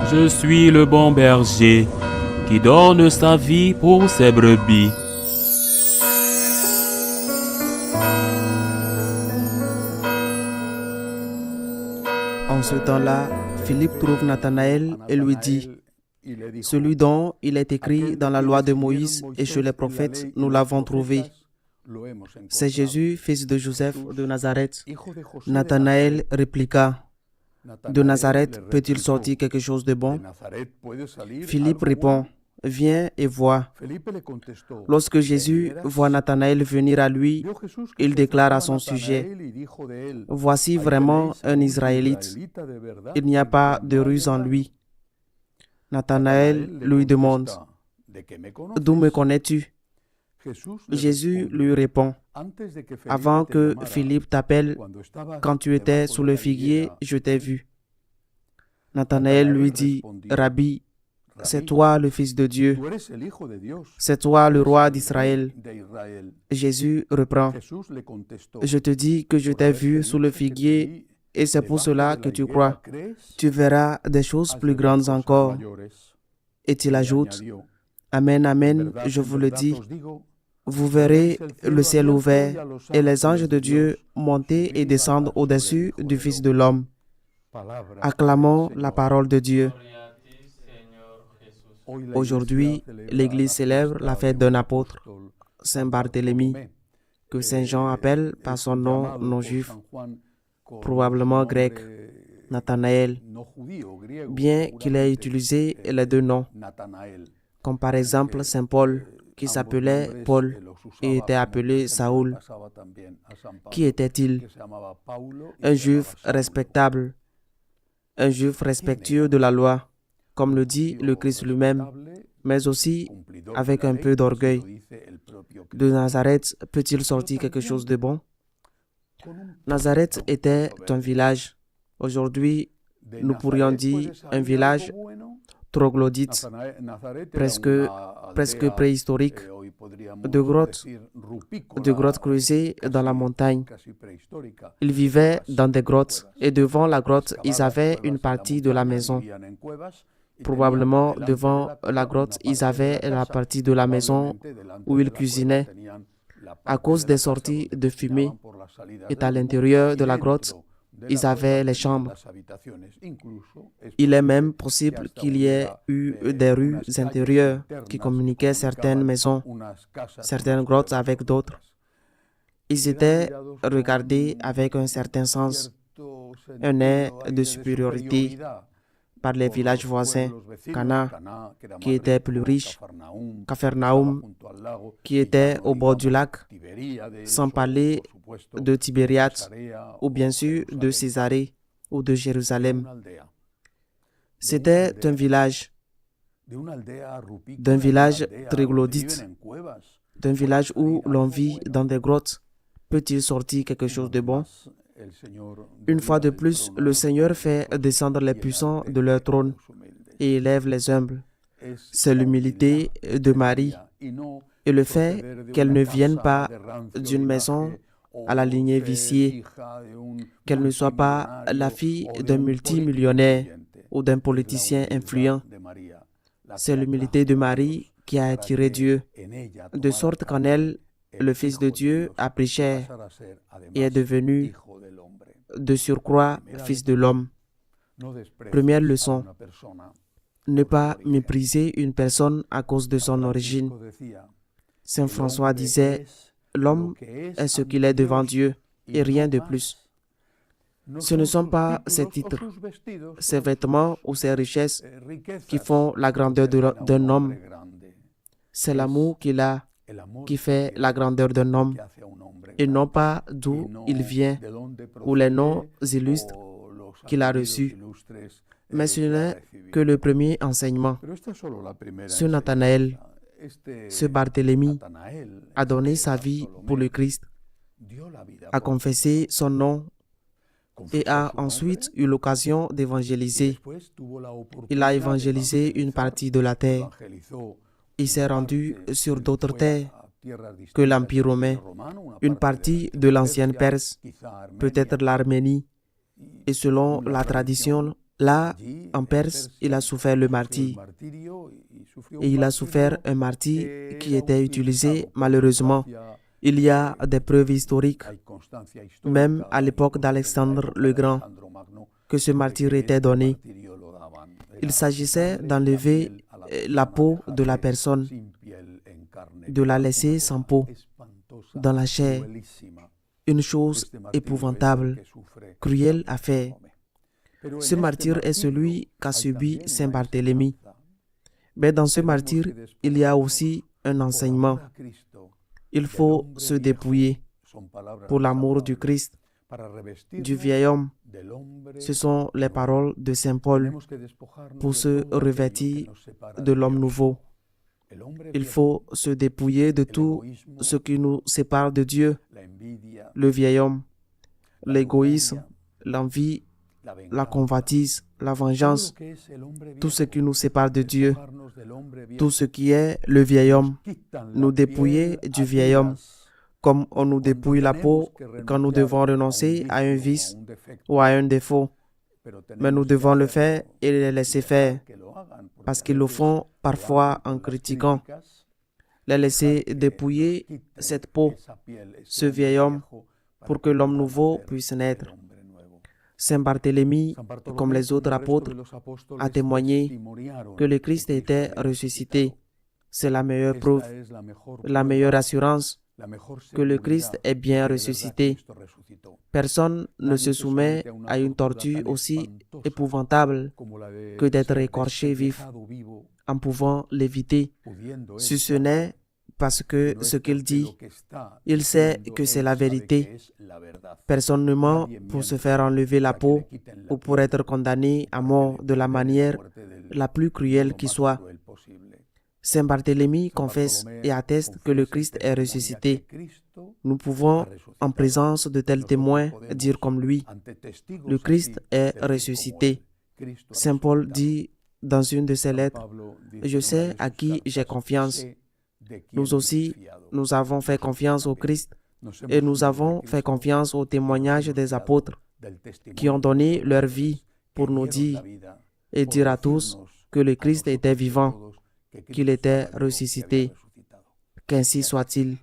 Je suis le bon berger qui donne sa vie pour ses brebis. En ce temps-là, Philippe trouve Nathanaël et lui dit, « Celui dont il est écrit dans la loi de Moïse et chez les prophètes, nous l'avons trouvé. C'est Jésus, fils de Joseph de Nazareth. » Nathanaël répliqua, « De Nazareth peut-il sortir quelque chose de bon ?» Philippe répond, « Viens et vois. » Lorsque Jésus voit Nathanaël venir à lui, il déclare à son sujet, « Voici vraiment un Israélite. Il n'y a pas de ruse en lui. » Nathanaël lui demande, « D'où me connais-tu » Jésus lui répond, « Avant que Philippe t'appelle, quand tu étais sous le figuier, je t'ai vu. » Nathanaël lui dit, « Rabbi, c'est toi le Fils de Dieu. C'est toi le roi d'Israël. » Jésus reprend, « Je te dis que je t'ai vu sous le figuier et c'est pour cela que tu crois. Tu verras des choses plus grandes encore. » Et il ajoute, « Amen, amen, je vous le dis. Vous verrez le ciel ouvert et les anges de Dieu monter et descendre au-dessus du Fils de l'homme. » Acclamons la parole de Dieu. Aujourd'hui, l'Église célèbre la fête d'un apôtre, Saint Barthélemy, que Saint Jean appelle par son nom non juif, probablement grec, Nathanaël, bien qu'il ait utilisé les deux noms, comme par exemple Saint Paul, qui s'appelait Paul et était appelé Saoul. Qui était-il? Un juif respectable, un juif respectueux de la loi, comme le dit le Christ lui-même, mais aussi avec un peu d'orgueil. De Nazareth peut-il sortir quelque chose de bon? Nazareth était un village. Aujourd'hui, nous pourrions dire un village troglodyte, presque préhistorique, de grottes creusées dans la montagne. Ils vivaient dans des grottes et devant la grotte, ils avaient une partie de la maison. Probablement devant la grotte, ils avaient la partie de la maison où ils cuisinaient. À cause des sorties de fumée et à l'intérieur de la grotte, ils avaient les chambres. Il est même possible qu'il y ait eu des rues intérieures qui communiquaient certaines maisons, certaines grottes avec d'autres. Ils étaient regardés avec un certain sens, un air de supériorité par les villages voisins, Cana, qui était plus riche, Capharnaüm, qui était au bord du lac, sans parler de Tibériade, ou bien sûr de Césarée ou de Jérusalem. C'était un village, d'un village troglodyte, d'un village où l'on vit dans des grottes. Peut-il sortir quelque chose de bon? Une fois de plus, le Seigneur fait descendre les puissants de leur trône et élève les humbles. C'est l'humilité de Marie et le fait qu'elle ne vienne pas d'une maison à la lignée viciée, qu'elle ne soit pas la fille d'un multimillionnaire ou d'un politicien influent. C'est l'humilité de Marie qui a attiré Dieu, de sorte qu'en elle, le Fils de Dieu a pris chair et est devenu de surcroît Fils de l'homme. Première leçon, ne pas mépriser une personne à cause de son origine. Saint François disait, l'homme est ce qu'il est devant Dieu et rien de plus. Ce ne sont pas ses titres, ses vêtements ou ses richesses qui font la grandeur d'un homme. C'est l'amour qu'il a qui fait la grandeur d'un homme et non pas d'où il vient ou les noms illustres qu'il a reçus. Mais ce n'est que le premier enseignement. Ce Nathanaël, ce Barthélemy a donné sa vie pour le Christ, a confessé son nom et a ensuite eu l'occasion d'évangéliser. Il a évangélisé une partie de la terre. Il s'est rendu sur d'autres terres que l'Empire romain, une partie de l'ancienne Perse, peut-être l'Arménie, et selon la tradition, Là, en Perse, il a souffert le martyre. Et il a souffert un martyre qui était utilisé malheureusement. Il y a des preuves historiques, même à l'époque d'Alexandre le Grand, que ce martyre était donné. Il s'agissait d'enlever la peau de la personne, de la laisser sans peau, dans la chair. Une chose épouvantable, cruelle à faire. Ce martyre est celui qu'a subi Saint Barthélemy. Mais dans ce martyre, il y a aussi un enseignement. Il faut se dépouiller pour l'amour du Christ, du vieil homme. Ce sont les paroles de Saint Paul pour se revêtir de l'homme nouveau. Il faut se dépouiller de tout ce qui nous sépare de Dieu, le vieil homme, l'égoïsme, l'envie, la convoitise, la vengeance, tout ce qui nous sépare de Dieu, tout ce qui est le vieil homme, nous dépouiller du vieil homme, comme on nous dépouille la peau quand nous devons renoncer à un vice ou à un défaut. Mais nous devons le faire et les laisser faire, parce qu'ils le font parfois en critiquant. Les laisser dépouiller cette peau, ce vieil homme, pour que l'homme nouveau puisse naître. Saint Barthélemy, comme les autres apôtres, a témoigné que le Christ était ressuscité. C'est la meilleure preuve, la meilleure assurance que le Christ est bien ressuscité. Personne ne se soumet à une torture aussi épouvantable que d'être écorché vif en pouvant l'éviter. Si ce n'est parce que ce qu'il dit, il sait que c'est la vérité. Personne ne ment pour se faire enlever la peau ou pour être condamné à mort de la manière la plus cruelle qui soit. Saint Barthélemy confesse et atteste que le Christ est ressuscité. Nous pouvons, en présence de tels témoins, dire comme lui, le Christ est ressuscité. Saint Paul dit dans une de ses lettres, « Je sais à qui j'ai confiance. » Nous aussi, nous avons fait confiance au Christ et nous avons fait confiance au témoignage des apôtres qui ont donné leur vie pour nous dire et dire à tous que le Christ était vivant, qu'il était ressuscité. Qu'ainsi soit-il.